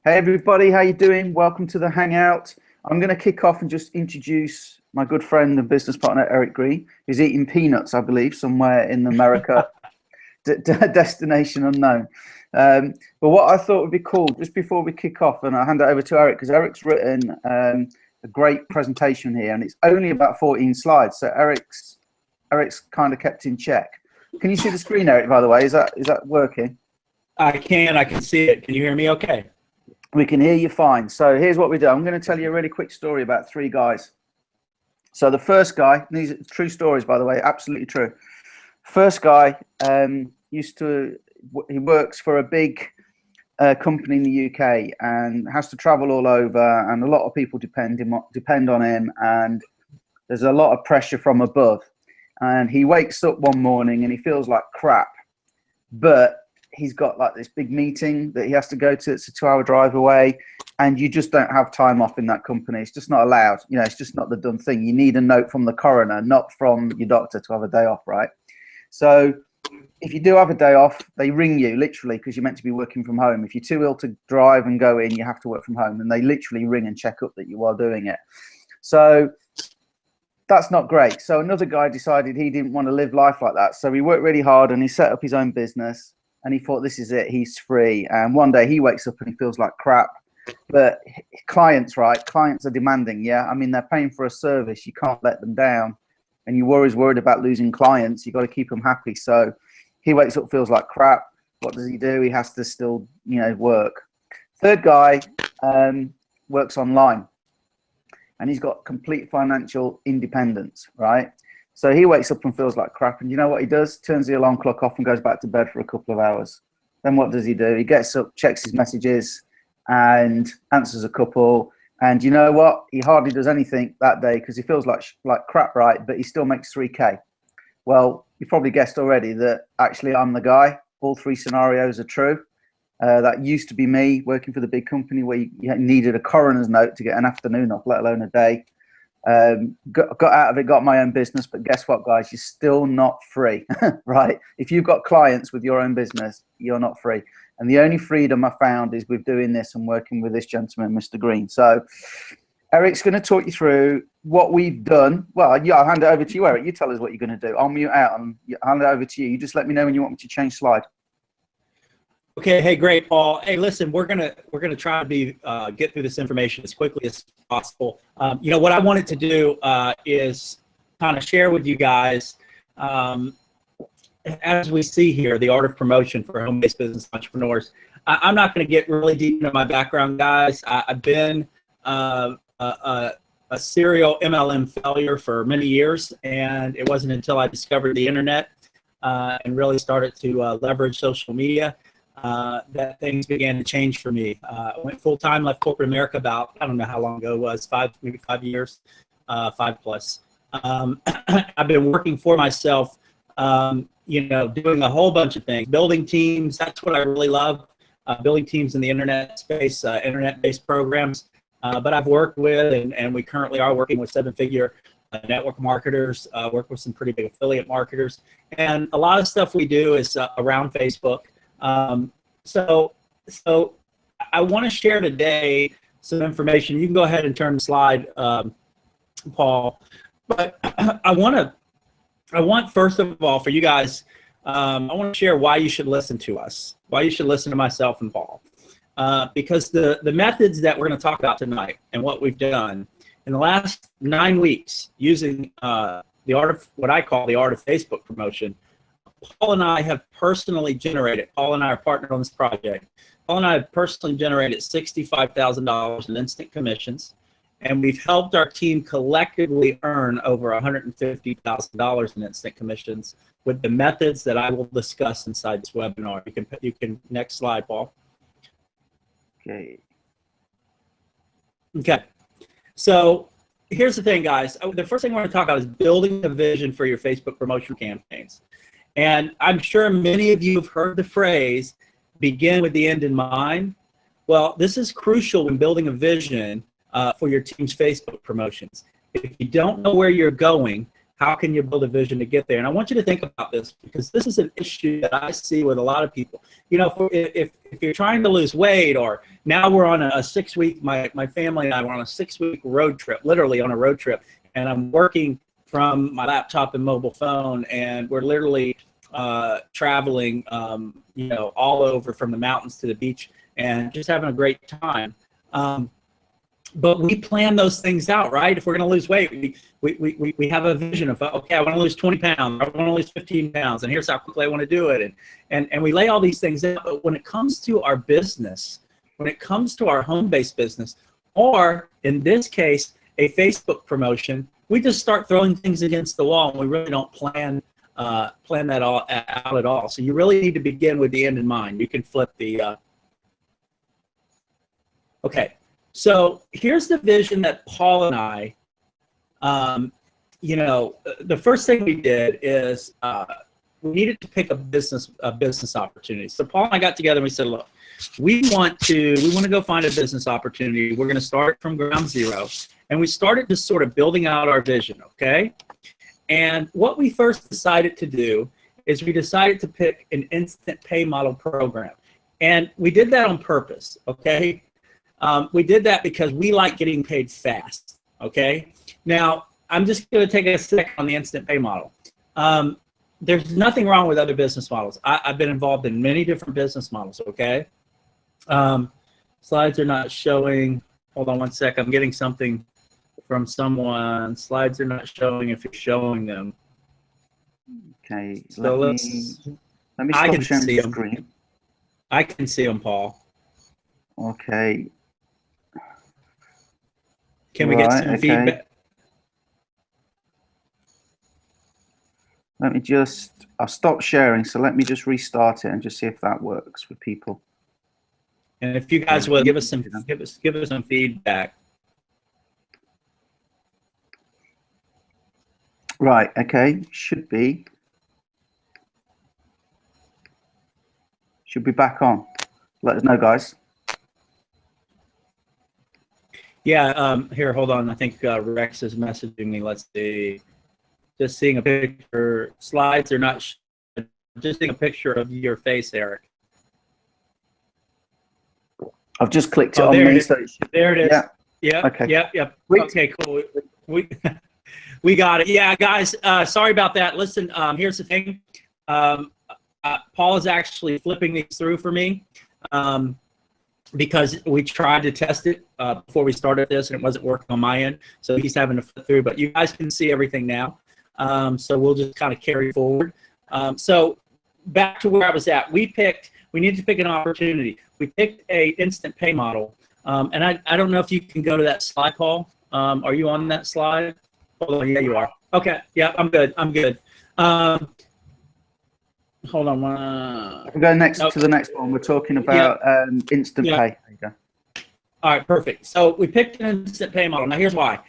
Hey everybody, how you doing? Welcome to the Hangout. I'm going to kick off and just introduce my good friend and business partner, Eric Green. He's eating peanuts, I believe, somewhere in America, destination unknown. But what I thought would be cool, just before we kick off, and I'll hand it over to Eric, because Eric's written a great presentation here, and it's only about 14 slides. So Eric's kind of kept in check. Can you see the screen, Eric, by the way? Is that working? I can see it. Can you hear me okay? We can hear you fine. So here's what we do. I'm going to tell you a really quick story about three guys. So the first guy, these are true stories, by the way, absolutely true. First guy he works for a big company in the UK and has to travel all over, and a lot of people depend on him, and there's a lot of pressure from above. And he wakes up one morning and he feels like crap, but he's got like this big meeting that he has to go to. It's a 2-hour drive away, and you just don't have time off in that company. It's just not allowed. You know, it's just not the done thing. You need a note from the coroner, not from your doctor, to have a day off, right? So if you do have a day off, they ring you literally, because you're meant to be working from home. If you're too ill to drive and go in, you have to work from home, and they literally ring and check up that you are doing it. So that's not great. So another guy decided he didn't want to live life like that. So he worked really hard and he set up his own business. And he thought, this is it, he's free. And one day he wakes up and he feels like crap. But clients, right? Clients are demanding, yeah? I mean, they're paying for a service. You can't let them down. And you're always worried about losing clients. You've got to keep them happy. So he wakes up, feels like crap. What does he do? He has to still, work. Third guy works online. And he's got complete financial independence, right? So he wakes up and feels like crap, and you know what he does? Turns the alarm clock off and goes back to bed for a couple of hours. Then what does he do? He gets up, checks his messages, and answers a couple. And you know what? He hardly does anything that day because he feels like crap, right? But he still makes 3K. Well, you probably guessed already that actually I'm the guy. All three scenarios are true. That used to be me working for the big company where you needed a coroner's note to get an afternoon off, let alone a day. Got out of it, got my own business, but guess what, guys? You're still not free, right? If you've got clients with your own business, you're not free. And the only freedom I found is with doing this and working with this gentleman, Mr. Green. So Eric's going to talk you through what we've done. Well, yeah, I'll hand it over to you, Eric. You tell us what you're going to do. I'll mute out and I'll hand it over to you. You just let me know when you want me to change slide. Okay. Hey, great, Paul. Hey, listen, we're gonna try to get through this information as quickly as possible. What I wanted to do is kind of share with you guys, as we see here, the art of promotion for home-based business entrepreneurs. I'm not going to get really deep into my background, guys. I've been a serial MLM failure for many years, and it wasn't until I discovered the internet and really started to leverage social media that things began to change for me. I went full-time, left corporate America about, I don't know how long ago it was, maybe 5 years, 5+. I've been working for myself, doing a whole bunch of things, building teams. That's what I really love, building teams in the internet space, internet-based programs. But I've worked with, and we currently are working with 7-figure network marketers, work with some pretty big affiliate marketers. And a lot of stuff we do is around Facebook. So I want to share today some information. You can go ahead and turn the slide, Paul. But I want first of all for you guys, I want to share why you should listen to us, why you should listen to myself and Paul, because the methods that we're going to talk about tonight and what we've done in the last 9 weeks using the art of what I call the art of Facebook promotion. Paul and I have personally generated, Paul and I are partnered on this project. Paul and I have personally generated $65,000 in instant commissions, and we've helped our team collectively earn over $150,000 in instant commissions with the methods that I will discuss inside this webinar. You can next slide, Paul. Okay. Okay. So here's the thing, guys. The first thing I want to talk about is building a vision for your Facebook promotion campaigns. And I'm sure many of you have heard the phrase, begin with the end in mind. Well, this is crucial when building a vision for your team's Facebook promotions. If you don't know where you're going, how can you build a vision to get there? And I want you to think about this, because this is an issue that I see with a lot of people. You know, if you're trying to lose weight, or now we're on a 6-week, my family and I were on a 6-week road trip, literally on a road trip, and I'm working from my laptop and mobile phone, and we're literally traveling, you know, all over, from the mountains to the beach, and just having a great time. But we plan those things out, right? If we're going to lose weight, we have a vision of, okay, I want to lose 20 pounds, I want to lose 15 pounds, and here's how quickly I want to do it. And we lay all these things out. But when it comes to our business, when it comes to our home-based business, or in this case, a Facebook promotion, we just start throwing things against the wall, and we really don't plan that all out at all. So you really need to begin with the end in mind. You can flip the, okay. So here's the vision that Paul and I, you know, the first thing we did is we needed to pick a business opportunity. So Paul and I got together and we said, look, we want to go find a business opportunity. We're going to start from ground zero. And we started just sort of building out our vision, okay? And what we first decided to do is we decided to pick an instant pay model program. And we did that on purpose, okay? We did that because we like getting paid fast, okay? Now, I'm just going to take a second on the instant pay model. There's nothing wrong with other business models. I've been involved in many different business models, okay? Slides are not showing. Hold on one sec. I'm getting something from someone. Slides are not showing if you're showing them. Okay, so let me stop sharing the screen. I can see them, Paul. Okay. Can we get some feedback? Let me just, I'll stop sharing, so let me just restart it and just see if that works for people. And if you guys will give us some feedback. Right, okay, should be back on. Let us know, guys. Yeah, here, hold on. I think Rex is messaging me. Let's see. Just seeing a picture. Slides are not, just seeing a picture of your face, Eric. I've just clicked it on there me. There it is. Yeah. Yep. Okay. Yep. Okay, cool. We got it. Yeah, guys, sorry about that. Listen, here's the thing. Paul is actually flipping these through for me because we tried to test it before we started this, and it wasn't working on my end. So he's having to flip through, but you guys can see everything now. So we'll just kind of carry forward. So back to where I was at. We needed to pick an opportunity. We picked a instant pay model. And I don't know if you can go to that slide, Paul. Are you on that slide? Hold on, yeah, you are. Okay, yeah, I'm good. Hold on. I can go next to the next one. We're talking about instant pay. There you go. All right, perfect. So we picked an instant pay model. Now here's why.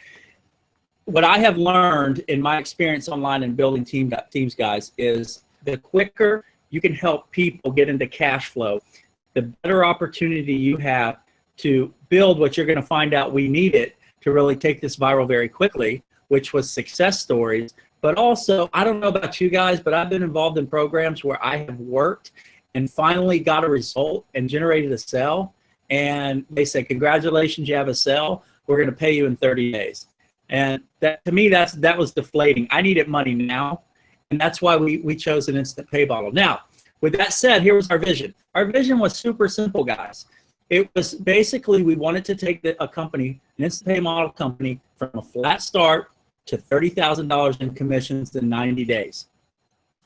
What I have learned in my experience online and building teams, guys, is the quicker you can help people get into cash flow, the better opportunity you have to build what you're going to find out we need it to really take this viral very quickly, which was success stories. But also, I don't know about you guys, but I've been involved in programs where I have worked and finally got a result and generated a sale. And they said, congratulations, you have a sale. We're going to pay you in 30 days. And that, to me, that was deflating. I needed money now. And that's why we chose an instant pay model. Now, with that said, here was our vision. Our vision was super simple, guys. It was basically we wanted to take a company, an instant pay model company, from a flat start to $30,000 in commissions in 90 days.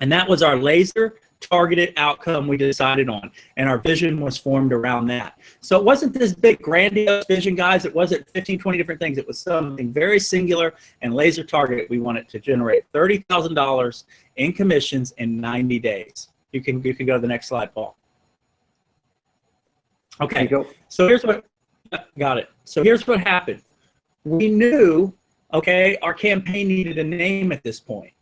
And that was our laser targeted outcome we decided on. And our vision was formed around that. So it wasn't this big grandiose vision, guys. It wasn't 15, 20 different things. It was something very singular and laser targeted. We wanted to generate $30,000 in commissions in 90 days. You can go to the next slide, Paul. Okay, so here's what, got it. So here's what happened. We knew, okay, our campaign needed a name at this point,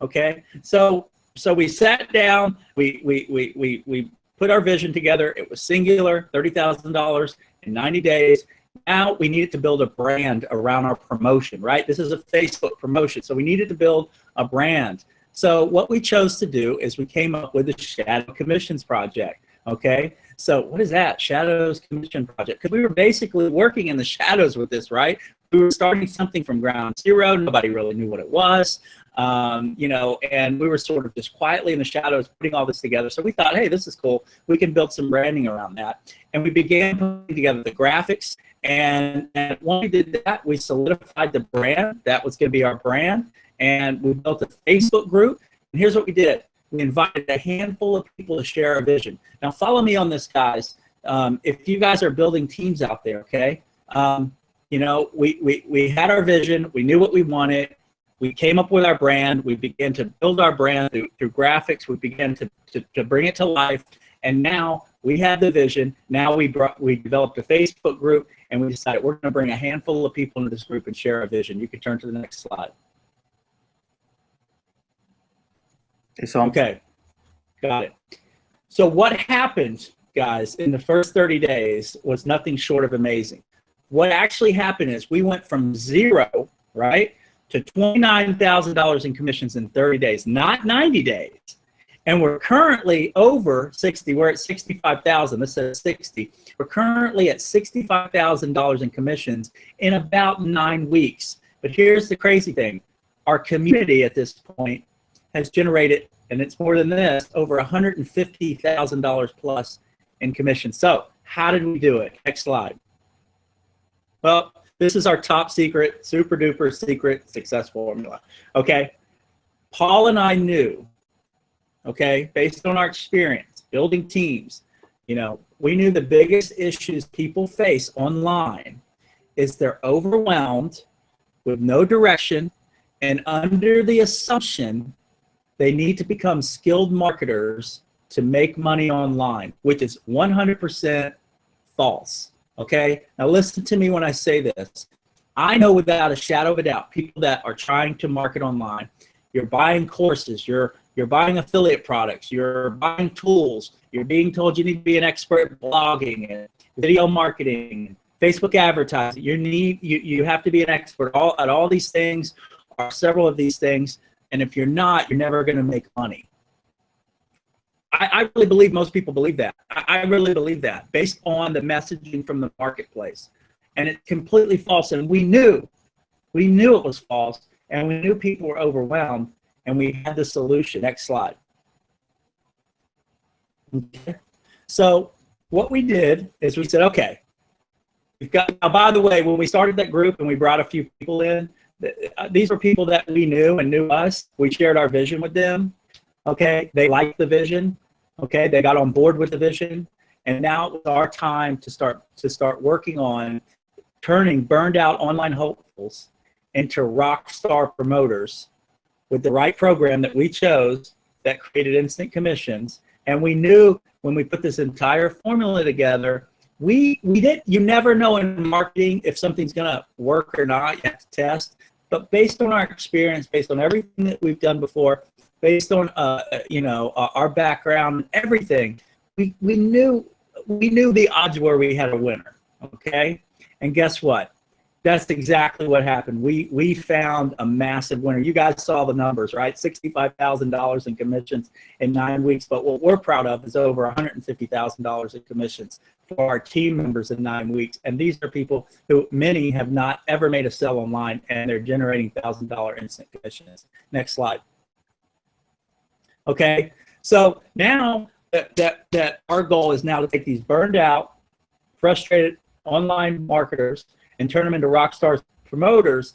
okay? So we sat down, we put our vision together. It was singular, $30,000 in 90 days, Now we needed to build a brand around our promotion, right? This is a Facebook promotion, so we needed to build a brand. So what we chose to do is we came up with the Shadow Commissions Project, okay? So what is that, Shadows Commission Project? Because we were basically working in the shadows with this, right? We were starting something from ground zero. Nobody really knew what it was, you know, and we were sort of just quietly in the shadows putting all this together. So we thought, hey, this is cool. We can build some branding around that. And we began putting together the graphics. And when we did that, we solidified the brand. That was going to be our brand. And we built a Facebook group. And here's what we did. We invited a handful of people to share our vision. Now, follow me on this, guys. If you guys are building teams out there, okay? You know, we had our vision. We knew what we wanted. We came up with our brand. We began to build our brand through graphics. We began to bring it to life. And now we have the vision. Now we developed a Facebook group, and we decided we're going to bring a handful of people into this group and share our vision. You can turn to the next slide. It's on. Okay, got it. So what happened, guys, in the first 30 days was nothing short of amazing. What actually happened is we went from zero, right, to $29,000 in commissions in 30 days, not 90 days. And we're currently over 60. We're at 65,000. This says 60. We're currently at $65,000 in commissions in about 9 weeks. But here's the crazy thing. Our community at this point has generated, and it's more than this, over $150,000 plus in commissions. So how did we do it? Next slide. Well, this is our top secret, super duper secret success formula. Okay, Paul and I knew, okay, based on our experience building teams, you know, we knew the biggest issues people face online is they're overwhelmed with no direction and under the assumption they need to become skilled marketers to make money online, which is 100% false. Okay, now listen to me when I say this. I know without a shadow of a doubt, people that are trying to market online, you're buying courses, you're buying affiliate products, you're buying tools, you're being told you need to be an expert at blogging and video marketing, Facebook advertising. You have to be an expert at all these things, or several of these things. And if you're not, you're never going to make money. I really believe most people believe that. I really believe that based on the messaging from the marketplace. And it's completely false. And we knew it was false. And we knew people were overwhelmed. And we had the solution. Next slide. Okay. So what we did is we said, okay, we've got, now, by the way, when we started that group and we brought a few people in, these were people that we knew and knew us. We shared our vision with them. Okay, they liked the vision. Okay, they got on board with the vision, and now it was our time to start working on turning burned out online hopefuls into rock star promoters with the right program that we chose that created instant commissions. And we knew when we put this entire formula together, you never know in marketing if something's gonna work or not. You have to test. But based on our experience, based on everything that we've done before, based on our background, everything, we knew the odds were we had a winner. Okay, and guess what? That's exactly what happened. We found a massive winner. You guys saw the numbers, right? $65,000 in commissions in 9 weeks. But what we're proud of is over $150,000 in commissions for our team members in 9 weeks. And these are people who many have not ever made a sale online, and they're generating $1,000 instant commissions. Next slide. Okay, so now that our goal is now to take these burned out, frustrated online marketers and turn them into rock star promoters.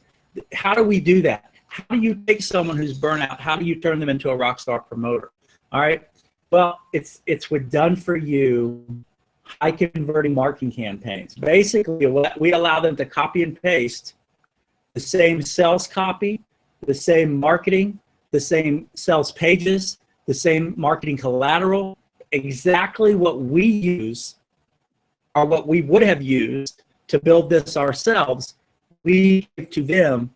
How do we do that? How do you take someone who's burnt out? How do you turn them into a rock star promoter? All right. Well, it's with done for you high converting marketing campaigns. Basically, we allow them to copy and paste the same sales copy, the same marketing, the same sales pages, the same marketing collateral, exactly what we use or what we would have used to build this ourselves, we gave to them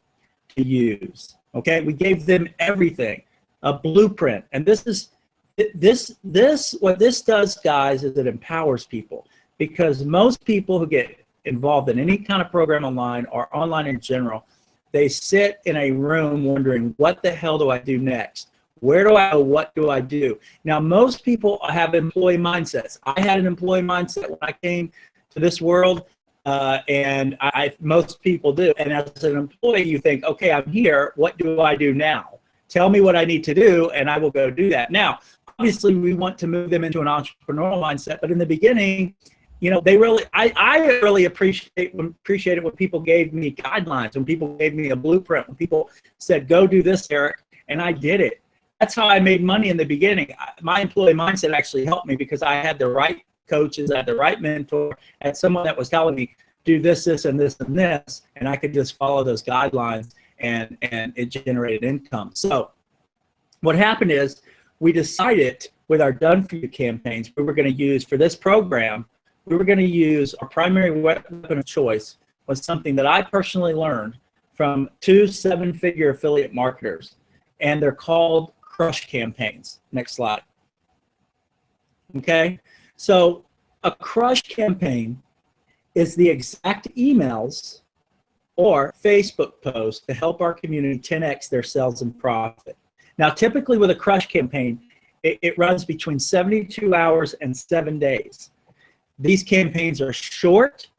to use. Okay, we gave them everything, a blueprint. And what this does, guys, is it empowers people, because most people who get involved in any kind of program online or online in general, they sit in a room wondering, what the hell do I do next? Where do I go? What do I do? Now, most people have employee mindsets. I had an employee mindset when I came to this world, and most people do. And as an employee, you think, okay, I'm here. What do I do now? Tell me what I need to do, and I will go do that. Now, obviously, we want to move them into an entrepreneurial mindset, but in the beginning, you know, I really appreciate it when people gave me guidelines, when people gave me a blueprint, when people said, go do this, Eric, and I did it. That's how I made money in the beginning. My employee mindset actually helped me because I had the right coaches, I had the right mentor, I had someone that was telling me, do this, this, and this, and this, and I could just follow those guidelines, and it generated income. So what happened is we decided with our Done For You campaigns, we were going to use for this program, we were going to use our primary weapon of choice was something that I personally learned from 2 7-figure affiliate marketers, and they're called crush campaigns. Next slide. Okay, so a crush campaign is the exact emails or Facebook posts to help our community 10x their sales and profit. Now, typically with a crush campaign, it runs between 72 hours and 7 days. These campaigns are short,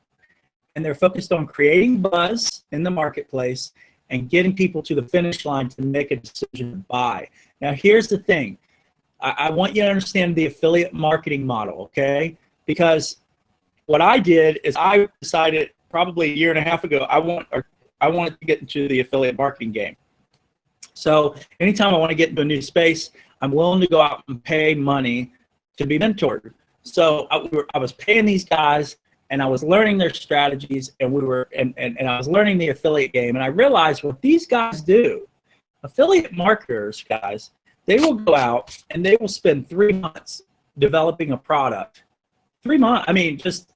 and they're focused on creating buzz in the marketplace and getting people to the finish line to make a decision to buy. Now, here's the thing. I want you to understand the affiliate marketing model, okay? Because what I did is I decided probably a year and a half ago I wanted to get into the affiliate marketing game. So anytime I want to get into a new space, I'm willing to go out and pay money to be mentored. So I was paying these guys, and I was learning their strategies, and I was learning the affiliate game, and I realized what these guys do, affiliate marketers, guys, they will go out and they will spend 3 months developing a product. 3 months, I mean, just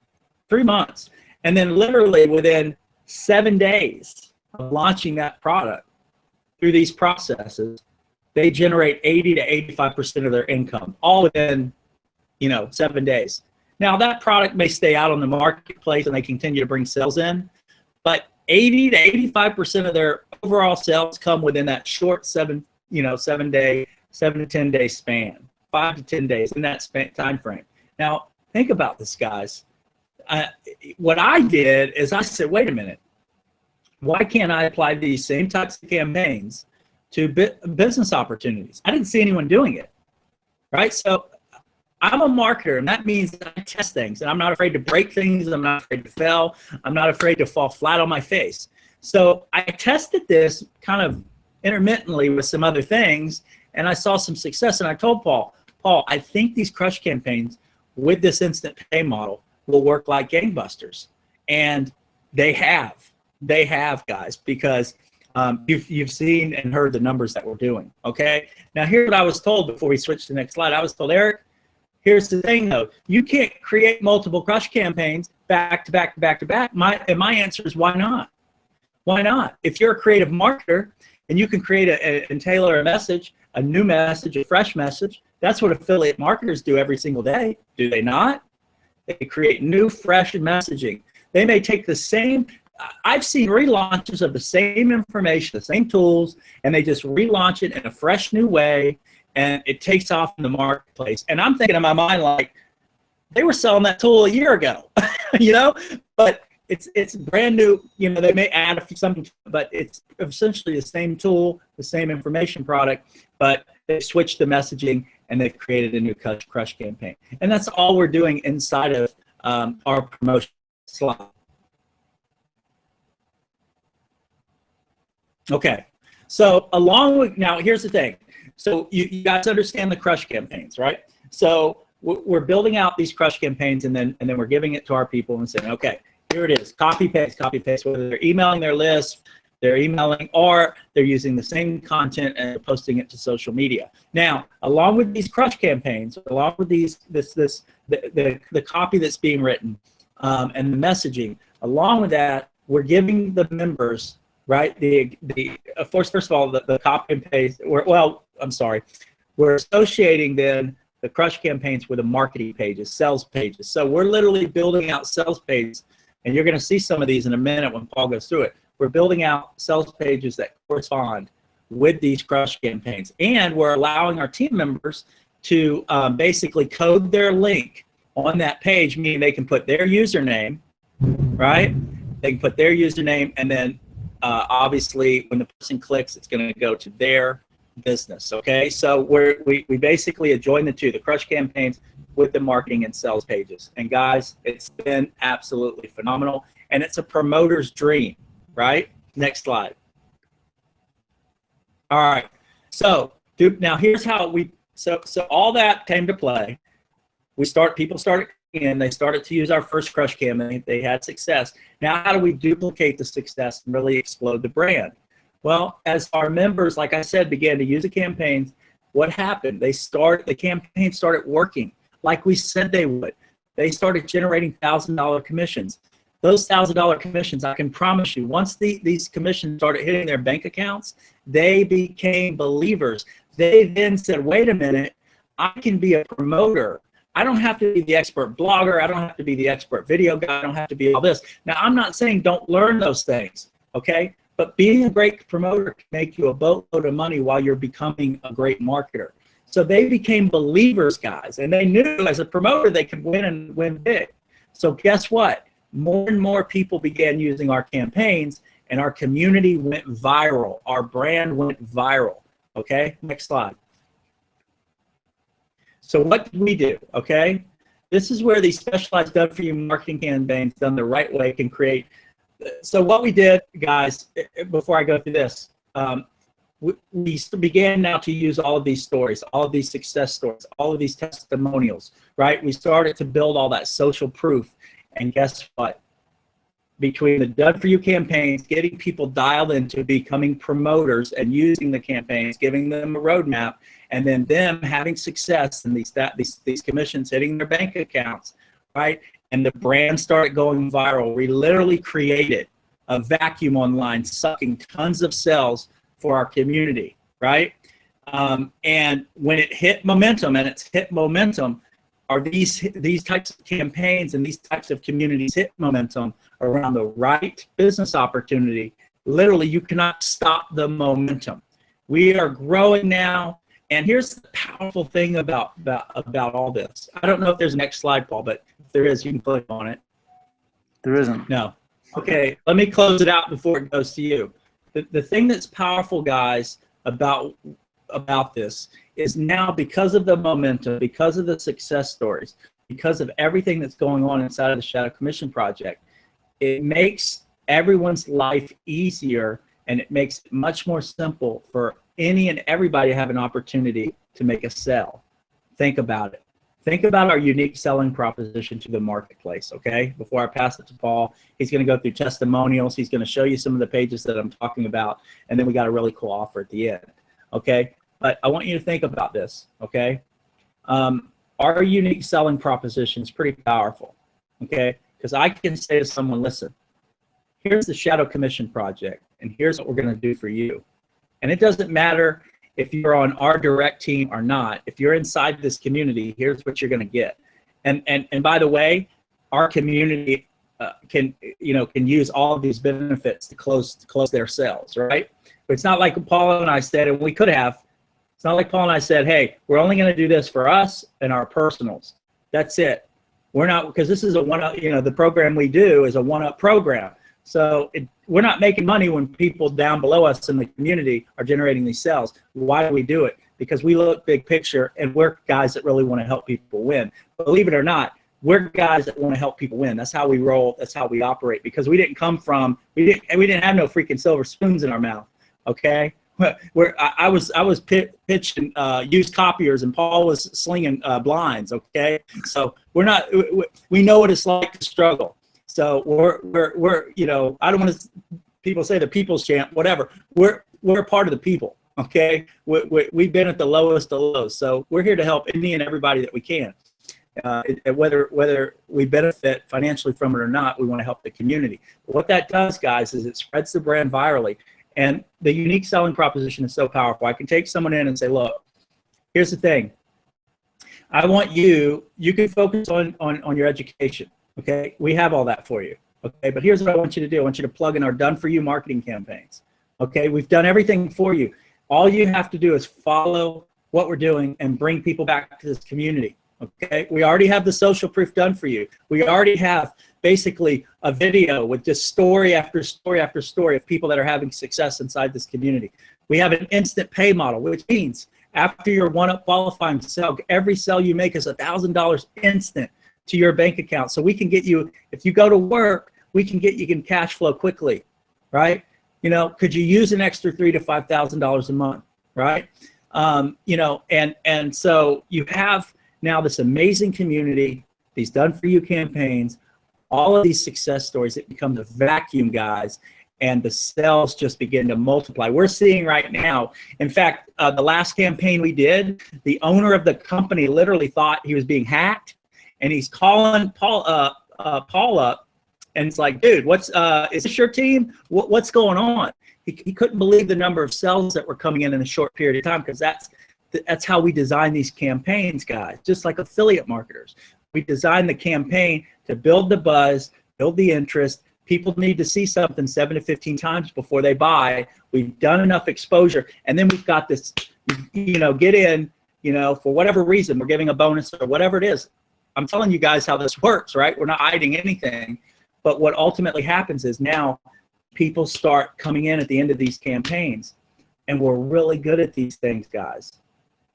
3 months. And then literally within 7 days of launching that product through these processes, they generate 80 to 85% of their income, all within, 7 days. Now, that product may stay out on the marketplace and they continue to bring sales in, but 80 to 85% of their overall sales come within that short 7 to 10 day span, 5 to 10 days in that time frame. Now, think about this, guys. What I did is I said, wait a minute, why can't I apply these same types of campaigns to business opportunities? I didn't see anyone doing it, right? So I'm a marketer, and that means I test things, and I'm not afraid to break things. I'm not afraid to fail. I'm not afraid to fall flat on my face. So I tested this kind of intermittently with some other things, and I saw some success. And I told Paul, I think these crush campaigns with this instant pay model will work like gangbusters. And they have, guys, because you've seen and heard the numbers that we're doing, okay? Now, here's what I was told before we switch to the next slide. I was told, Eric, here's the thing, though. You can't create multiple crush campaigns back to back to back to back. My answer is, why not? Why not? If you're a creative marketer and you can create and tailor a message, a new message, a fresh message, that's what affiliate marketers do every single day, do they not? They create new, fresh messaging. They may take the same, I've seen relaunches of the same information, the same tools, and they just relaunch it in a fresh new way, and it takes off in the marketplace. And I'm thinking in my mind, like, they were selling that tool a year ago, but it's brand new. They may add something, but it's essentially the same tool, the same information product, but they switched the messaging and they've created a new crush campaign. And that's all we're doing inside of our promotion slide. Okay, so now here's the thing. So you guys understand the crush campaigns, right? So we're building out these crush campaigns, and then we're giving it to our people and saying, okay, here it is, copy paste, whether they're emailing their list, they're emailing, or they're using the same content and posting it to social media. Now, along with these crush campaigns, along with the copy that's being written and the messaging, along with that, we're giving the members, right, first of all, the copy and paste, we're associating then the crush campaigns with the marketing pages, sales pages. So we're literally building out sales pages And you're going to see some of these in a minute when Paul goes through it. We're building out sales pages that correspond with these crush campaigns. And we're allowing our team members to basically code their link on that page, meaning they can put their username, right? They can put their username, and then obviously when the person clicks, it's going to go to their business, okay? So we basically join the two, the crush campaigns with the marketing and sales pages. And guys, it's been absolutely phenomenal, and it's a promoter's dream, right? Next slide. All right, so now here's how so all that came to play. People started in, they started to use our first crush campaign, they had success. Now how do we duplicate the success and really explode the brand? Well, as our members, like I said, began to use the campaigns, what happened? The campaign started working like we said they would. They started generating $1,000 commissions. Those $1,000 commissions, I can promise you, once these commissions started hitting their bank accounts, they became believers. They then said, wait a minute, I can be a promoter. I don't have to be the expert blogger. I don't have to be the expert video guy. I don't have to be all this. Now, I'm not saying don't learn those things, okay? But being a great promoter can make you a boatload of money while you're becoming a great marketer. So they became believers, guys, and they knew as a promoter they could win and win big. So guess what? More and more people began using our campaigns, and our community went viral. Our brand went viral, okay? Next slide. So what did we do, okay? This is where these specialized done-for-you marketing campaigns done the right way can create. So what we did, guys, before I go through this, we began now to use all of these stories, all of these success stories, all of these testimonials, right? We started to build all that social proof. And guess what? Between the done-for-you campaigns, getting people dialed into becoming promoters and using the campaigns, giving them a roadmap, and then them having success and these commissions hitting their bank accounts, right? And the brand started going viral. We literally created a vacuum online sucking tons of sales for our community, right? And when it hit momentum, and it's hit momentum, are these types of campaigns and these types of communities hit momentum around the right business opportunity, literally you cannot stop the momentum. We are growing now, and here's the powerful thing about all this. I don't know if there's a next slide, Paul, but if there is, you can click on it. There isn't. No. Okay, let me close it out before it goes to you. The thing that's powerful, guys, about this is now, because of the momentum, because of the success stories, because of everything that's going on inside of the Shadow Commission Project, it makes everyone's life easier, and it makes it much more simple for any and everybody to have an opportunity to make a sell. Think about it. Think about our unique selling proposition to the marketplace, okay? Before I pass it to Paul, he's going to go through testimonials. He's going to show you some of the pages that I'm talking about, and then we got a really cool offer at the end, okay? But I want you to think about this, okay? Our unique selling proposition is pretty powerful, okay? Because I can say to someone, listen, here's the Shadow Commission Project, and here's what we're going to do for you. And it doesn't matter if you're on our direct team or not. If you're inside this community, here's what you're going to get. And by the way, our community can use all of these benefits to close their sales, right? But it's not like Paul and I said, and we could have. It's not like Paul and I said, hey, we're only going to do this for us and our personals. That's it. We're not, because this is a one-up, the program we do is a one-up program. So we're not making money when people down below us in the community are generating these sales. Why do we do it? Because we look big picture, and we're guys that really want to help people win. Believe it or not, we're guys that want to help people win. That's how we roll. That's how we operate. Because we didn't have no freaking silver spoons in our mouth. Okay. I was pitching used copiers, and Paul was slinging blinds. Okay, so we know what it's like to struggle. So we're I don't want to, people say the people's champ, whatever. We're a part of the people. Okay, we've been at the lowest of lows, so we're here to help any and everybody that we can. Whether we benefit financially from it or not, we want to help the community. But what that does, guys, is it spreads the brand virally. And the unique selling proposition is so powerful. I can take someone in and say, look, here's the thing. I want you can focus on your education, okay? We have all that for you. Okay, but here's what I want you to do. I want you to plug in our Done For You marketing campaigns. Okay, we've done everything for you. All you have to do is follow what we're doing and bring people back to this community. Okay, we already have the social proof done for you. We already have basically a video with just story after story after story of people that are having success inside this community. We have an instant pay model, which means after your one-up qualifying sale, every sale you make is $1,000 instant to your bank account. So we can get you, if you go to work, we can get you in cash flow quickly, right? You know, could you use an extra $3,000 to $5,000 a month, right? You know, and so you have now this amazing community, these Done For You campaigns, all of these success stories. It becomes a vacuum, guys, and the sales just begin to multiply. We're seeing right now, in fact, the last campaign we did, the owner of the company literally thought he was being hacked, and he's calling Paul up, and it's like, dude, what's is this your team? What's going on? He couldn't believe the number of sales that were coming in a short period of time, because that's how we design these campaigns, guys. Just like affiliate marketers, we design the campaign to build the buzz, build the interest. People need to see something 7 to 15 times before they buy. We've done enough exposure, and then we've got this, you know, get in, you know, for whatever reason, we're giving a bonus or whatever it is. I'm telling you guys how this works, right? We're not hiding anything. But what ultimately happens is now people start coming in at the end of these campaigns, and we're really good at these things, guys.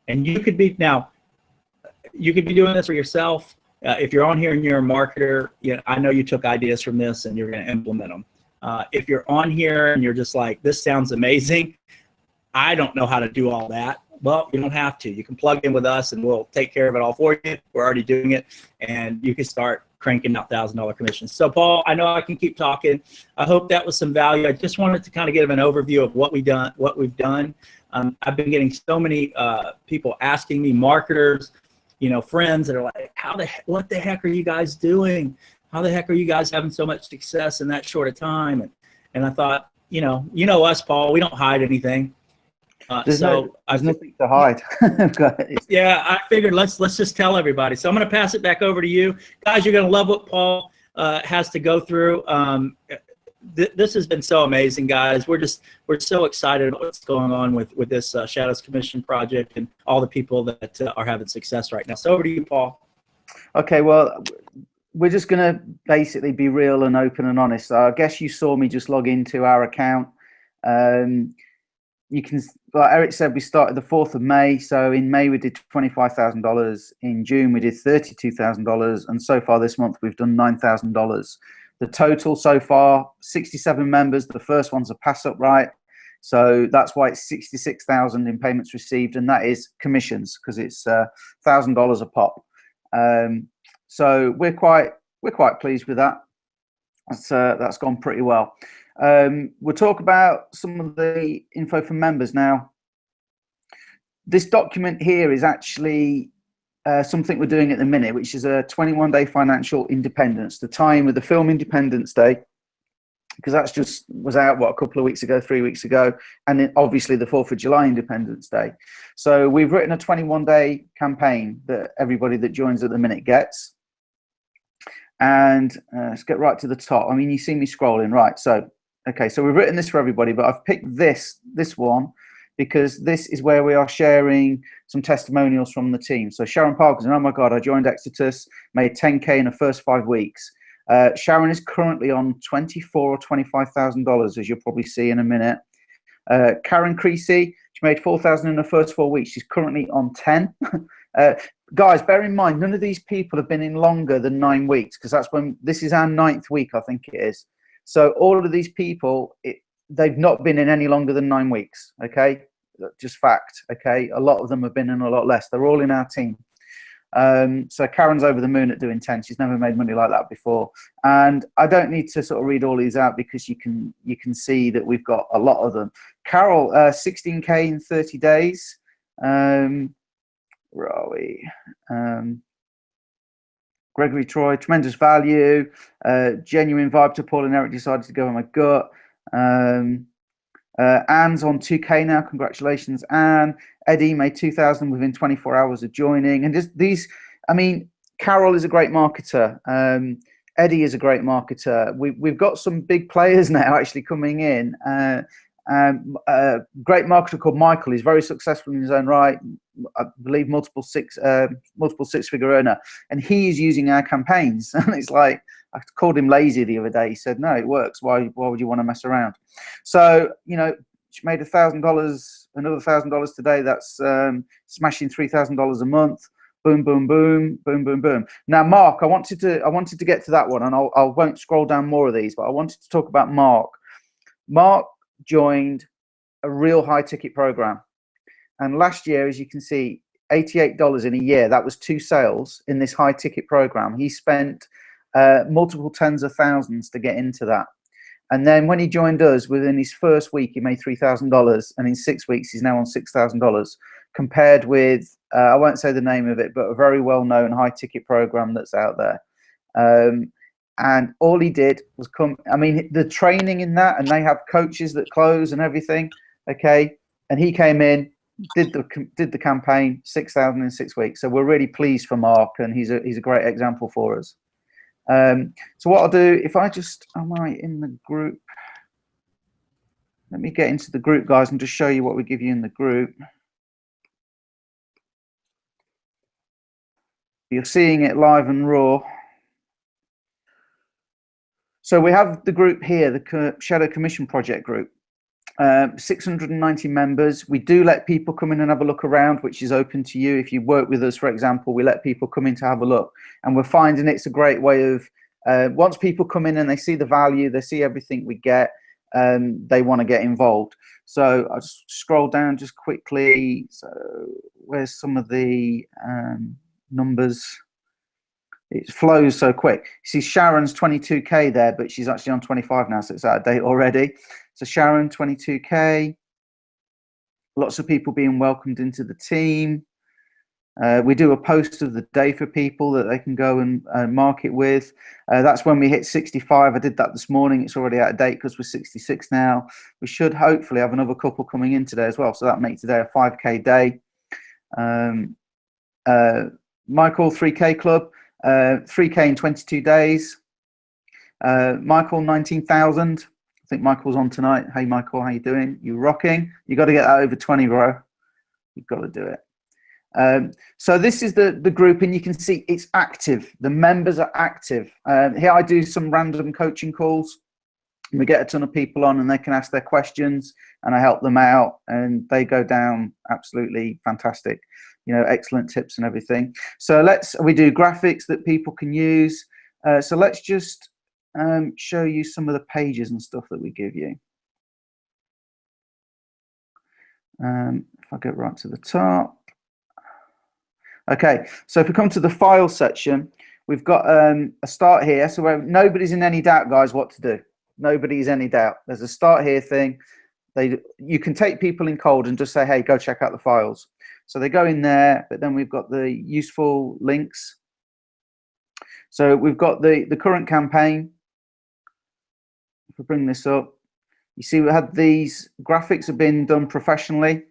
And you could be, now, you could be doing this for yourself. If you're on here and you're a marketer, you know, I know you took ideas from this and you're going to implement them. If you're on here and you're just like, this sounds amazing, I don't know how to do all that. Well, you don't have to. You can plug in with us and we'll take care of it all for you. We're already doing it, and you can start cranking out $1,000 commissions. So Paul, I know I can keep talking. I hope that was some value. I just wanted to kind of give an overview of what we've done. I've been getting so many people asking me, marketers, you know, friends that are like, what the heck are you guys doing? How the heck are you guys having so much success in that short a time? And I thought, you know us, Paul, we don't hide anything. There's nothing to hide. Yeah, I figured let's just tell everybody. So I'm going to pass it back over to you. Guys, you're going to love what Paul has to go through. This has been so amazing, guys. We're so excited about what's going on with this Shadows Commission project and all the people that are having success right now. So over to you, Paul. Okay, well, we're just going to basically be real and open and honest. So I guess you saw me just log into our account. You can, like Eric said, we started the 4th of May. So in May, we did $25,000. In June, we did $32,000. And so far this month, we've done $9,000. The total so far, 67 members. The first one's a pass up, right? So that's why it's 66,000 in payments received. And that is commissions, because it's $1,000 a pop. So we're quite pleased with that. That's gone pretty well. We'll talk about some of the info for members now. This document here is actually something we're doing at the minute, which is a 21-day financial independence to tie in with the film Independence Day, because that's just was out, what, a couple of weeks ago, 3 weeks ago, and then obviously the 4th of July Independence Day. So we've written a 21-day campaign that everybody that joins at the minute gets. And let's get right to the top. I mean, you see me scrolling, right? So, okay, so we've written this for everybody, but I've picked this one because this is where we are sharing some testimonials from the team. So Sharon Parkinson, oh my God, I joined Exitus, made 10K in the first 5 weeks. Sharon is currently on $24,000 or $25,000, as you'll probably see in a minute. Karen Creasy, she made $4,000 in the first 4 weeks. She's currently on 10. Guys, bear in mind, none of these people have been in longer than 9 weeks, because that's when this is our 9th week, I think it is. So all of these people, they've not been in any longer than 9 weeks. Okay, just fact. Okay, a lot of them have been in a lot less. They're all in our team. So Karen's over the moon at doing 10. She's never made money like that before. And I don't need to sort of read all these out, because you can see that we've got a lot of them. Carol, 16K in 30 days. Where are we? Gregory Troy, tremendous value. Genuine vibe to Paul and Eric, decided to go on my gut. Anne's on 2K now. Congratulations, Anne. Eddie made 2,000 within 24 hours of joining. And just these, I mean, Carol is a great marketer. Eddie is a great marketer. We've got some big players now actually coming in. A great marketer called Michael. He's very successful in his own right. I believe multiple six-figure earner, and he is using our campaigns. And it's like, I called him lazy the other day. He said, "No, it works. Why would you want to mess around?" So she made $1,000, another $1,000 today. That's smashing $3,000 a month. Boom, boom, boom, boom, boom, boom. Now, Mark, I wanted to get to that one, and I won't scroll down more of these, but I wanted to talk about Mark. Mark joined a real high ticket program, and last year, as you can see, $88 in a year. That was 2 sales in this high ticket program. He spent multiple tens of thousands to get into that. And then when he joined us, within his first week, he made $3,000, and in 6 weeks, he's now on $6,000. Compared with, I won't say the name of it, but a very well-known high-ticket program that's out there. And all he did was come. I mean, the training in that, and they have coaches that close and everything. Okay, and he came in, did the campaign, 6,000 in 6 weeks. So we're really pleased for Mark, and he's a great example for us. So what I'll do, if I just, am I in the group? Let me get into the group, guys, and just show you what we give you in the group. You're seeing it live and raw. So we have the group here, the Shadow Commission Project group. 690 members. We do let people come in and have a look around, which is open to you. If you work with us, for example, we let people come in to have a look. And we're finding it's a great way of, once people come in and they see the value, they see everything we get, they want to get involved. So I'll just scroll down just quickly. So where's some of the numbers? It flows so quick. You see Sharon's 22K there, but she's actually on 25 now, so it's out of date already. So Sharon, 22K. Lots of people being welcomed into the team. We do a post of the day for people that they can go and market with. That's when we hit 65. I did that this morning. It's already out of date because we're 66 now. We should hopefully have another couple coming in today as well. So that makes today a 5K day. Michael, 3K club, 3K in 22 days. Michael, 19,000. I think Michael's on tonight. Hey, Michael, how you doing? You rocking? You got to get that over 20, bro. You've got to do it. So this is the group, and you can see it's active. The members are active. Here I do some random coaching calls. And we get a ton of people on, and they can ask their questions, and I help them out, and they go down absolutely fantastic. You know, excellent tips and everything. So we do graphics that people can use. So let's just show you some of the pages and stuff that we give you. If I get right to the top. Okay, so if we come to the file section, we've got a start here. So where nobody's in any doubt, guys, what to do. Nobody's any doubt. There's a start here thing. You can take people in cold and just say, hey, go check out the files. So they go in there, but then we've got the useful links. So we've got the current campaign. If we bring this up, you see we had these graphics have been done professionally.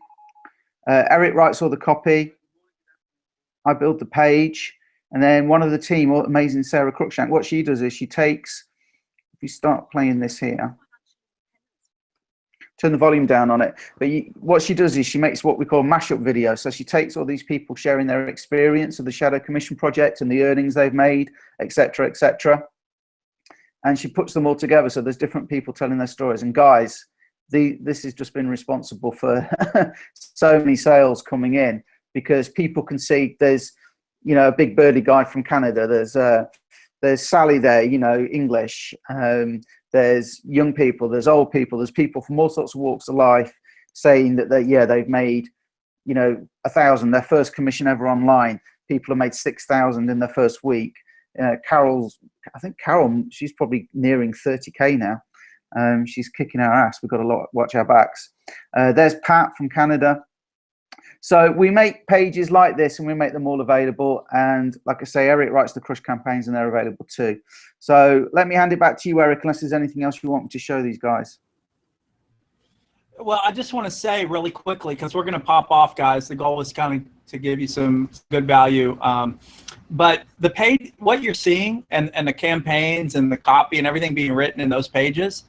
Eric writes all the copy. I build the page, and then one of the team, amazing Sarah Cruikshank, what she does is she takes, if you start playing this here, turn the volume down on it, but what she does is she makes what we call mashup videos. So she takes all these people sharing their experience of the Shadow Commission project and the earnings they've made, etc., etc., and she puts them all together. So there's different people telling their stories. And guys, this has just been responsible for so many sales coming in, because people can see there's, you know, a big burly guy from Canada. There's Sally there, you know, English. There's young people, there's old people, there's people from all sorts of walks of life saying that they've made, you know, 1,000, their first commission ever online. People have made 6,000 in their first week. I think Carol, she's probably nearing 30K now. She's kicking our ass. We've got to watch our backs. There's Pat from Canada. So we make pages like this, and we make them all available. And like I say, Eric writes the Crush campaigns, and they're available too. So let me hand it back to you, Eric, unless there's anything else you want me to show these guys. Well, I just want to say really quickly, because we're going to pop off, guys. The goal is kind of to give you some good value. But the page, what you're seeing, and the campaigns and the copy and everything being written in those pages,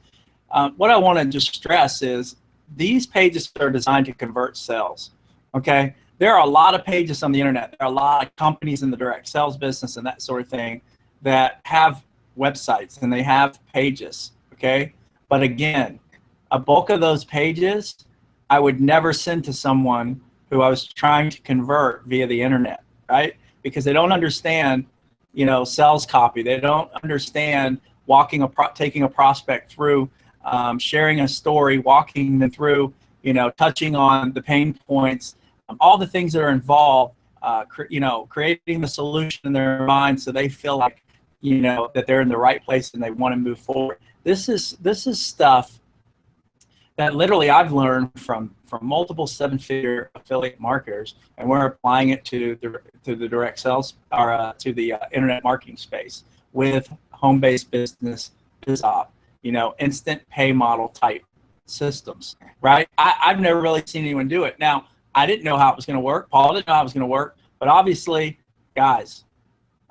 what I want to just stress is these pages are designed to convert sales. Okay, there are a lot of pages on the internet. There are a lot of companies in the direct sales business and that sort of thing that have websites and they have pages. Okay, but again, a bulk of those pages I would never send to someone who I was trying to convert via the internet, right? Because they don't understand, you know, sales copy. They don't understand taking a prospect through, sharing a story, walking them through, you know, touching on the pain points, all the things that are involved, you know, creating the solution in their mind so they feel like, you know, that they're in the right place and they want to move forward. This is stuff that literally I've learned from multiple seven-figure affiliate marketers, and we're applying it to the direct sales, or to the internet marketing space with home-based business, BizOp, you know, instant pay model type systems, right? I've never really seen anyone do it. Now, I didn't know how it was going to work. Paul didn't know how it was going to work, but obviously, guys,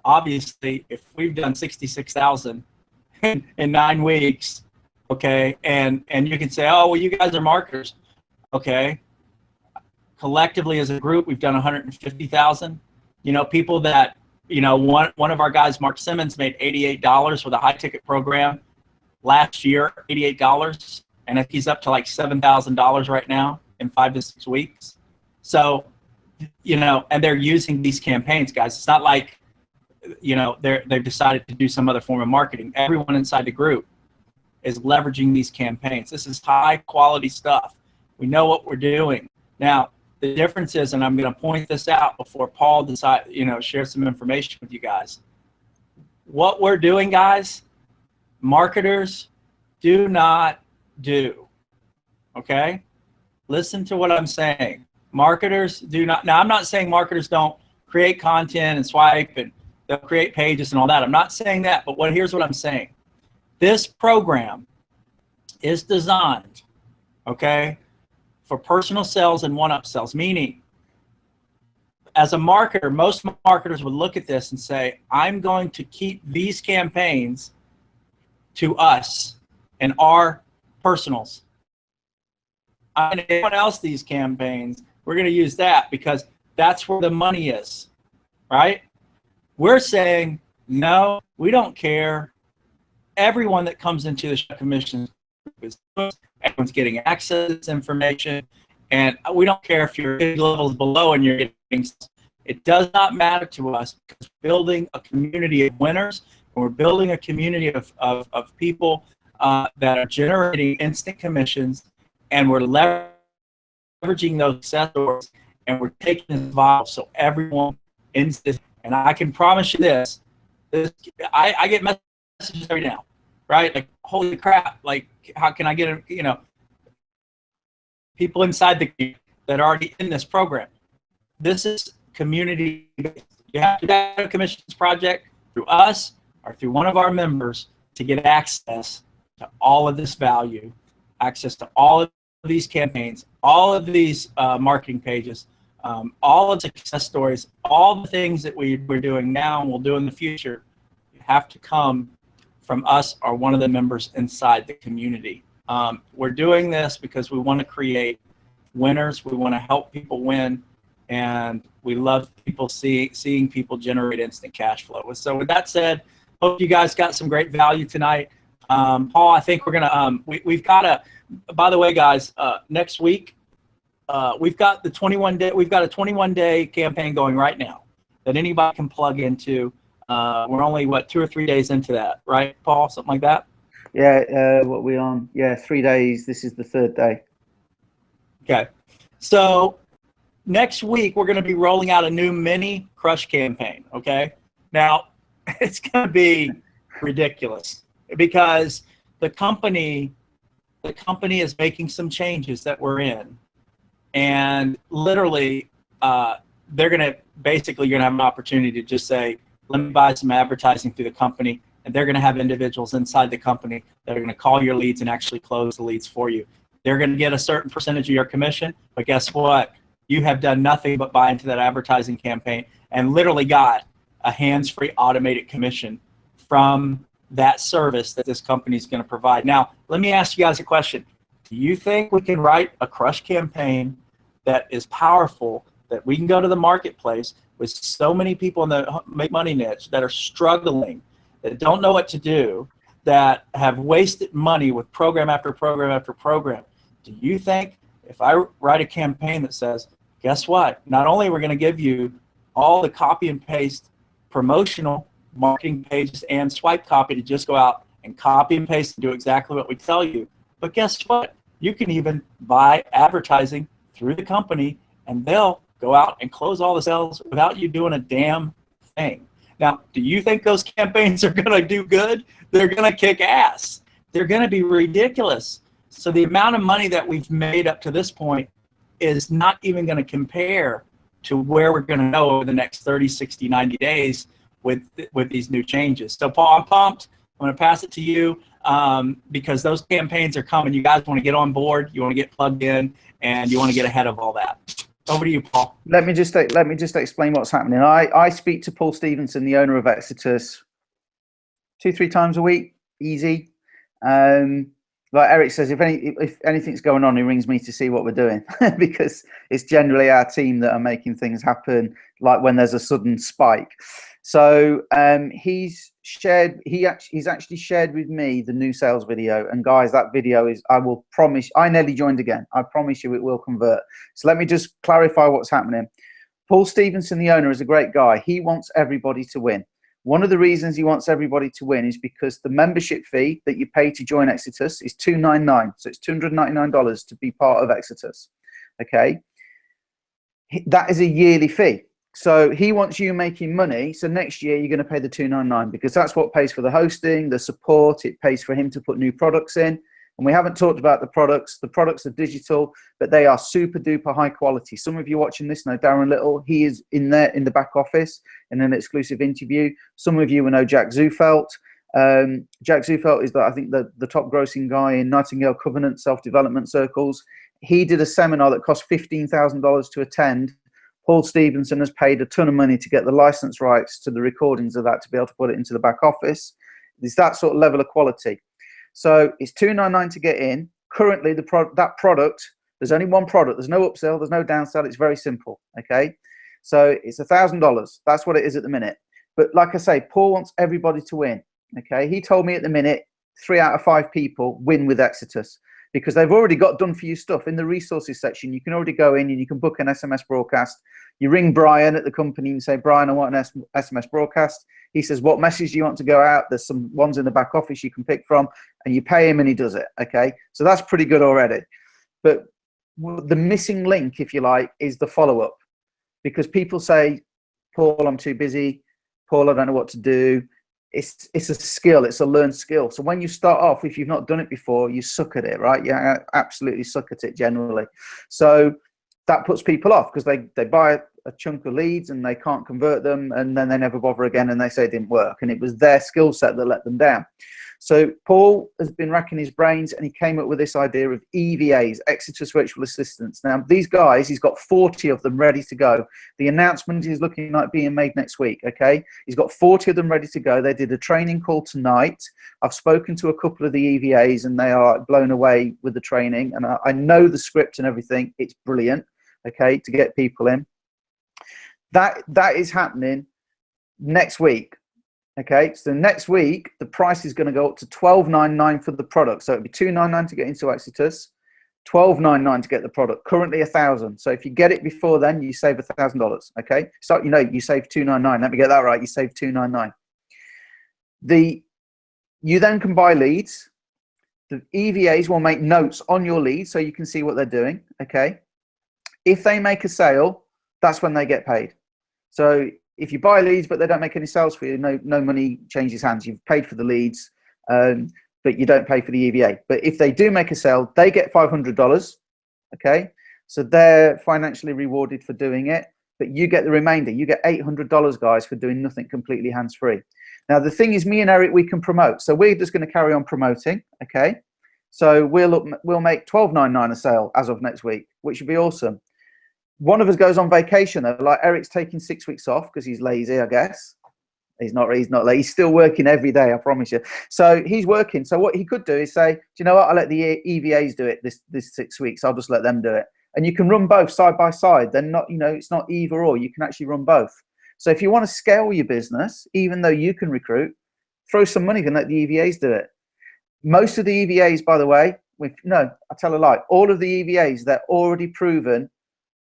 if we've done 66,000 in 9 weeks, okay, and you can say, oh, well, you guys are marketers, okay. Collectively as a group, we've done 150,000. You know, people that, you know, one of our guys, Mark Simmons, made $88 with a high ticket program last year, $88, and he's up to like $7,000 right now in 5 to 6 weeks. So, you know, and they're using these campaigns, guys. It's not like, you know, they've decided to do some other form of marketing. Everyone inside the group is leveraging these campaigns. This is high quality stuff. We know what we're doing. Now, the difference is, and I'm going to point this out before Paul shares some information with you guys. What we're doing, guys, marketers do not do. Okay? Listen to what I'm saying. Marketers do not. Now, I'm not saying marketers don't create content and swipe and they'll create pages and all that. I'm not saying that, but here's what I'm saying. This program is designed, okay, for personal sales and one-up sales, meaning as a marketer, most marketers would look at this and say, I'm going to keep these campaigns to us and our personals. I'm going to give anyone else these campaigns. We're going to use that because that's where the money is, right? We're saying, no, we don't care. Everyone that comes into the Chef Commission is everyone's getting access to this information, and we don't care if your levels below and you're getting. It does not matter to us because we're building a community of winners, and we're building a community of people that are generating instant commissions, and we're leveraging those success stories, and we're taking this viral so everyone in this. And I can promise you this I get messages every now, right? Like, holy crap, like, how can I get, people inside the community that are already in this program. This is community based. You have to do a commissions project through us or through one of our members to get access to all of this value, access to all of these campaigns, all of these marketing pages, all of the success stories, all the things that we're doing now and we'll do in the future have to come from us or one of the members inside the community. We're doing this because we want to create winners. We want to help people win, and we love people seeing people generate instant cash flow. So with that said, hope you guys got some great value tonight. Paul, I think we're gonna we've got a. By the way, guys, next week we've got the 21-day. We've got a 21-day campaign going right now that anybody can plug into. We're only 2 or 3 days into that, right, Paul? Something like that. Yeah. What are we on? Yeah, 3 days. This is the 3rd day. Okay. So next week we're going to be rolling out a new mini crush campaign. Okay. Now it's going to be ridiculous because the company is making some changes that we're in, and literally they're going to basically, you're going to have an opportunity to just say, let me buy some advertising through the company, and they're going to have individuals inside the company that are going to call your leads and actually close the leads for you. They're going to get a certain percentage of your commission, but guess what? You have done nothing but buy into that advertising campaign and literally got a hands-free automated commission from that service that this company is going to provide. Now, let me ask you guys a question. Do you think we can write a crush campaign that is powerful, that we can go to the marketplace with so many people in the make money niche that are struggling, that don't know what to do, that have wasted money with program after program after program? Do you think if I write a campaign that says, guess what? Not only are we going to give you all the copy and paste promotional marketing pages and swipe copy to just go out and copy and paste and do exactly what we tell you, but guess what? You can even buy advertising through the company and they'll go out and close all the sales without you doing a damn thing. Now, do you think those campaigns are going to do good? They're going to kick ass. They're going to be ridiculous. So the amount of money that we've made up to this point is not even going to compare to where we're going to go over the next 30, 60, 90 days with these new changes. So Paul, I'm pumped. I'm going to pass it to you because those campaigns are coming. You guys want to get on board, you want to get plugged in, and you want to get ahead of all that. Over to you, Paul. Let me just explain what's happening. I speak to Paul Stevenson, the owner of Exitus, 2-3 times a week, easy. Like Eric says, if anything's going on, he rings me to see what we're doing because it's generally our team that are making things happen, like when there's a sudden spike. So he's actually shared with me the new sales video, and guys, that video is, I will promise, I nearly joined again. I promise you it will convert. So let me just clarify what's happening. Paul Stevenson, the owner, is a great guy. He wants everybody to win. One of the reasons he wants everybody to win is because the membership fee that you pay to join Exitus is $299. So it's $299 to be part of Exitus. Okay, that is a yearly fee. So he wants you making money. So next year you're going to pay the $299 because that's what pays for the hosting, the support. It pays for him to put new products in. And we haven't talked about the products. The products are digital, but they are super duper high quality. Some of you watching this know Darren Little. He is in there in the back office in an exclusive interview. Some of you will know Jack Zufelt. Jack Zufelt is, I think, the top grossing guy in Nightingale Covenant self-development circles. He did a seminar that cost $15,000 to attend. Paul Stevenson has paid a ton of money to get the license rights to the recordings of that to be able to put it into the back office. It's that sort of level of quality. So it's $299 to get in. Currently, that product, there's only one product. There's no upsell. There's no downsell. It's very simple. Okay, so it's $1,000. That's what it is at the minute. But like I say, Paul wants everybody to win. Okay, he told me at the minute 3 out of 5 people win with Exitus because they've already got done for you stuff in the resources section. You can already go in and you can book an SMS broadcast. You ring Brian at the company and say, Brian, I want an SMS broadcast. He says, what message do you want to go out? There's some ones in the back office you can pick from, and you pay him and he does it. Okay, so that's pretty good already. But the missing link, if you like, is the follow-up, because people say, Paul, I'm too busy. Paul, I don't know what to do. It's a skill. It's a learned skill. So when you start off, if you've not done it before, you suck at it, right? You absolutely suck at it generally. So that puts people off because they buy a chunk of leads and they can't convert them, and then they never bother again and they say it didn't work, and it was their skill set that let them down. So Paul has been racking his brains and he came up with this idea of EVAs, Exitus Virtual Assistants. Now these guys, he's got 40 of them ready to go. The announcement is looking like being made next week. Okay, he's got 40 of them ready to go. They did a training call tonight. I've spoken to a couple of the EVAs and they are blown away with the training, and I know the script and everything. It's brilliant. Okay, to get people in. That is happening next week. Okay, so next week the price is going to go up to $12.99 for the product. So it'll be $299 to get into Exitus, $12.99 to get the product. Currently $1,000. So if you get it before then, you save $1,000. Okay, so you save $299. Let me get that right. You save $299. You then can buy leads. The EVAs will make notes on your leads so you can see what they're doing. Okay, if they make a sale, that's when they get paid. So if you buy leads but they don't make any sales for you, no money changes hands. You've paid for the leads, but you don't pay for the EVA. But if they do make a sale, they get $500. Okay, so they're financially rewarded for doing it, but you get the remainder. You get $800, guys, for doing nothing, completely hands-free. Now the thing is, me and Eric, we can promote, so we're just going to carry on promoting. Okay, So we'll make $12.99 a sale as of next week, which would be awesome. One of us goes on vacation though, like Eric's taking 6 weeks off because he's lazy, I guess. He's not like, he's still working every day, I promise you. So he's working. So what he could do is say, do you know what? I'll let the EVAs do it this 6 weeks. I'll just let them do it. And you can run both side by side. They're not, it's not either or. You can actually run both. So if you want to scale your business, even though you can recruit, throw some money and let the EVAs do it. Most of the EVAs, by the way, I tell a lie. All of the EVAs, they're already proven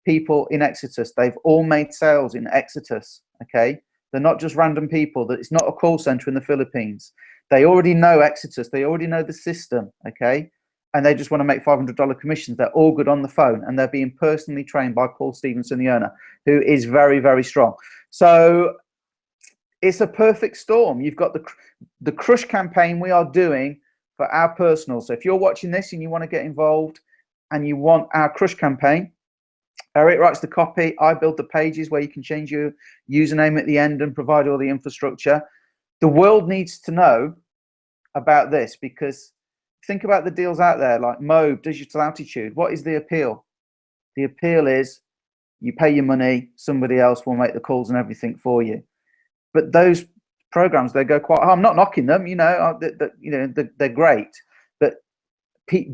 people in Exitus. They've all made sales in Exitus, okay? They're not just random people. It's not a call center in the Philippines. They already know Exitus. They already know the system, okay? And they just want to make $500 commissions. They're all good on the phone, and they're being personally trained by Paul Stevenson, the owner, who is very, very strong. So it's a perfect storm. You've got the Crush campaign we are doing for our personal. So if you're watching this and you want to get involved and you want our Crush campaign, Eric writes the copy. I build the pages where you can change your username at the end and provide all the infrastructure. The world needs to know about this, because think about the deals out there like Mobe, Digital Altitude. What is the appeal? The appeal is you pay your money, somebody else will make the calls and everything for you. But those programs, they go quite hard. I'm not knocking them, they're great. But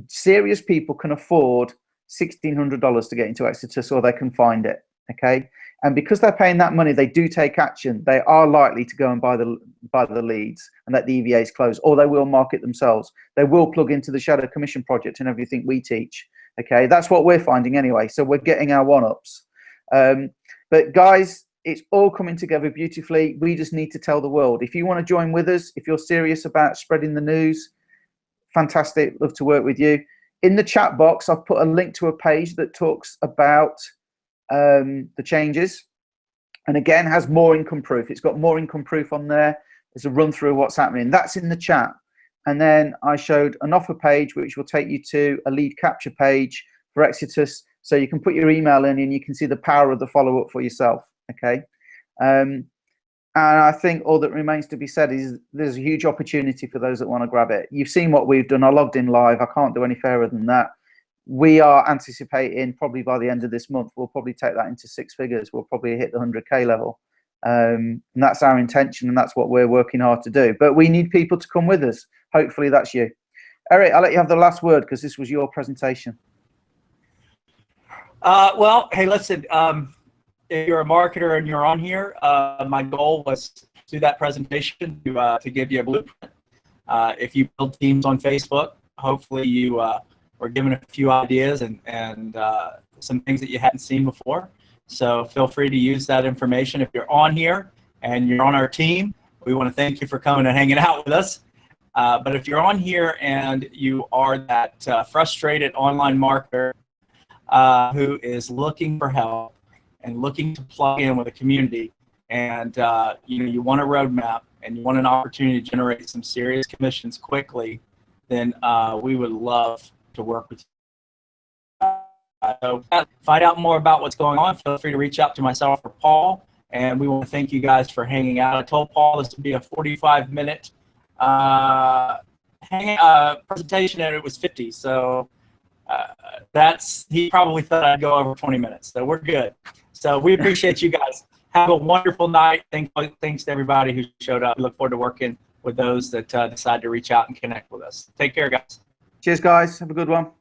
serious people can afford $1,600 to get into Exitus, or they can find it, okay? And because they're paying that money, they do take action. They are likely to go and buy the leads and let the EVAs close, or they will market themselves. They will plug into the Shadow Commission Project and everything we teach, okay? That's what we're finding anyway, so we're getting our one-ups. But guys, it's all coming together beautifully. We just need to tell the world. If you want to join with us, if you're serious about spreading the news, fantastic, love to work with you. In the chat box, I've put a link to a page that talks about the changes, and again has more income proof. It's got more income proof on there. There's a run through of what's happening. That's in the chat. And then I showed an offer page which will take you to a lead capture page for Exitus, so you can put your email in and you can see the power of the follow-up for yourself, okay? And I think all that remains to be said is there's a huge opportunity for those that want to grab it. You've seen what we've done. I logged in live. I can't do any fairer than that. We are anticipating probably by the end of this month, we'll probably take that into 6 figures. We'll probably hit the 100K level. And that's our intention, and that's what we're working hard to do. But we need people to come with us. Hopefully that's you. Eric, I'll let you have the last word because this was your presentation. Well, hey, listen, if you're a marketer and you're on here, my goal was to do that presentation to give you a blueprint. If you build teams on Facebook, hopefully you were given a few ideas and some things that you hadn't seen before. So feel free to use that information. If you're on here and you're on our team, we want to thank you for coming and hanging out with us. But if you're on here and you are that frustrated online marketer who is looking for help and looking to plug in with a community, and you want a roadmap and you want an opportunity to generate some serious commissions quickly, then we would love to work with you. So find out more about what's going on, feel free to reach out to myself or Paul, and we want to thank you guys for hanging out. I told Paul this would be a 45-minute presentation, and it was 50, so he probably thought I'd go over 20 minutes, so we're good. So we appreciate you guys. Have a wonderful night. Thanks to everybody who showed up. We look forward to working with those that decide to reach out and connect with us. Take care, guys. Cheers, guys. Have a good one.